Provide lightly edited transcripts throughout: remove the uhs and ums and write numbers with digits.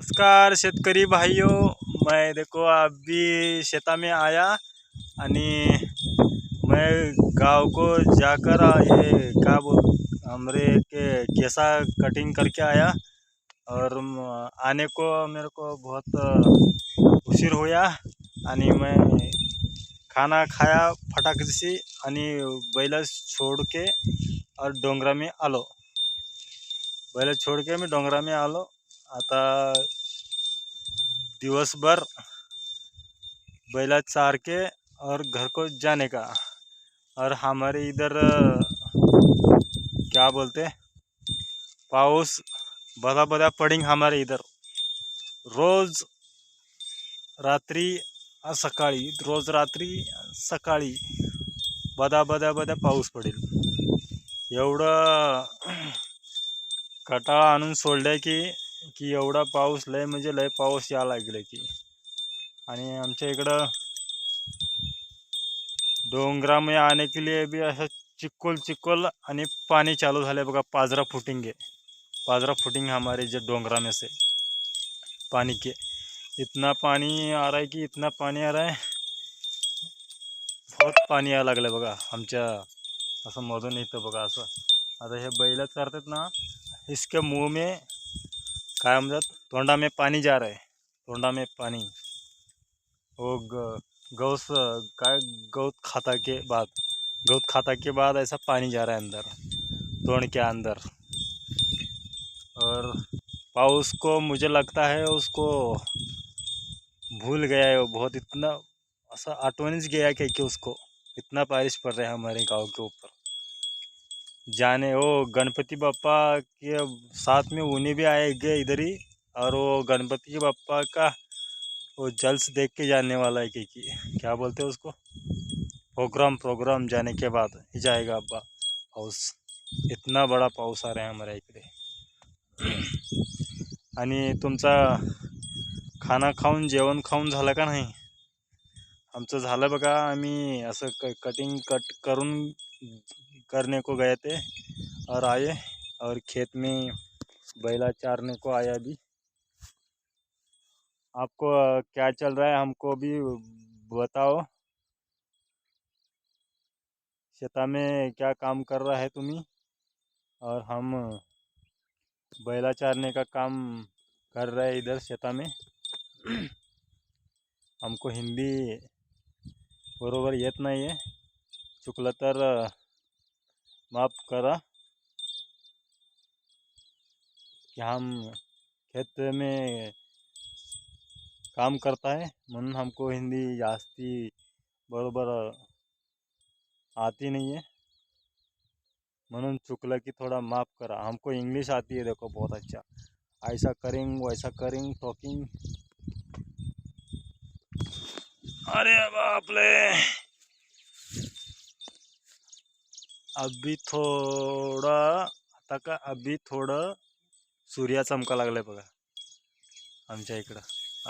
नमस्कार शेतकरी भाइयों, मैं देखो अभी शेता में आया आणि मैं गांव को जाकर ये क्या बोल हमरे के कैसा कटिंग करके आया। और आने को मेरे को बहुत उशीर होया आणि मैं खाना खाया फटाकशी आणि बैल छोड़ के और डोंगरा में आलो। बैल छोड़ के मैं डोंगरा में आलो। आता दिवसभर बैला चार के और घर को जाने का। और हमारे इधर क्या बोलते पाऊस बड़ा बड़ा पडिंग हमारे इधर रोज रात्री सकाळी रोज रात्री सकाळी बदा बदा बदा पाऊस पडेल। एवढं कटाळा आणून सोडलंय की एवढा पाऊस लय म्हणजे लय पाऊस या लागले की। आणि आमच्या इकडं डोंगरा में आने के लिए भी ऐसा चिक्कोल चिक्कोल आणि पानी चालू झाले बघा। पाजरा फुटिंग हमारे जो डोंगरा में से पानी के इतना पानी आ रहा है कि इतना पानी आ रहा है, बहुत पाणी यायला लागलं बघा आमच्या असं मधून इथं बघा। असं आता हे बैल करतात ना, इसके मुंह में काय म्हणतात तोंडा में पानी जा रहा है, तोंडा में पानी। वो गौस काय गौत खाता के बाद ऐसा पानी जा रहा है अंदर तोड़ के अंदर। और पाउस को मुझे लगता है उसको भूल गया है वो बहुत, इतना ऐसा आटवनीच गया कि उसको इतना बारिश पड़ रहा है हमारे गांव के ऊपर। जाने वो गणपति बापा के साथ में उन्हें भी आएंगे इधर ही, और वो गणपति के बापा का वो जल्स देख के जाने वाला है कि क्या बोलते हैं उसको, प्रोग्राम जाने के बाद ही जाएगा अब्बा पाऊस। इतना बड़ा पाऊस आ रहा है हमारे इकडे। आणि तुमचा खाना खाऊन जेवण खाऊन झालं का नाही? आमचं झालं बघा। आम्ही असं कटिंग करून करने को गए थे और आए, और खेत में बैला चारने को आया। अभी आपको क्या चल रहा है हमको भी बताओ। शेता में क्या काम कर रहा है तुम्ही? और हम बैला चारने का काम कर रहे हैं इधर शेता में। हमको हिंदी बरोबर येत नाही आहे, चुकलं तर माफ करा कि हम खेत में काम करता है म्हणून हमको हिंदी जास्ती बरोबर आती नहीं है, म्हणून चुकलं की थोड़ा माफ करा। हमको इंग्लिश आती है देखो बहुत अच्छा, ऐसा करेंगे वैसा करेंगे टॉकिंग। अरे बाप रे, अभी थोड़ा आता का अभी थोडं सूर्या चमका लागलाय बघा आमच्या इकडं।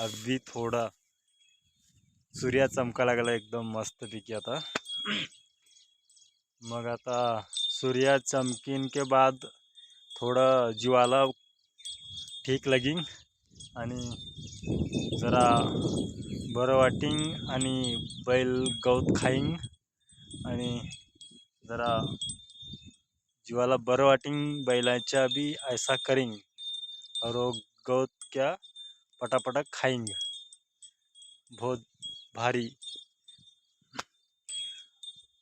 अभी थोड़ा सूर्या चमका लागला एकदम मस्त पैकी आता। मग आता सूर्या चमकीन के बाद थोडं जीवाला ठीक लगीन आणि जरा बरं वाटिंग आणि बैल गवत खाईन आणि जरा जीवाला बरं वाटिंग बैलाच्या भी ऐसा करेंगे और वो गौत क्या पटापटा खाएंगे बहुत भारी।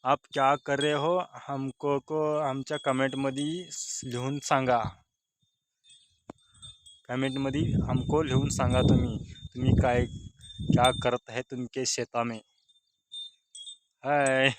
आप क्या कर रहे हो हमको को आमच्या कमेंटमध्ये लिहून सांगा। कमेंटमध्ये हमको लिहून सांगा तुम्ही काय क्या करत है तुमके शेता में। हाय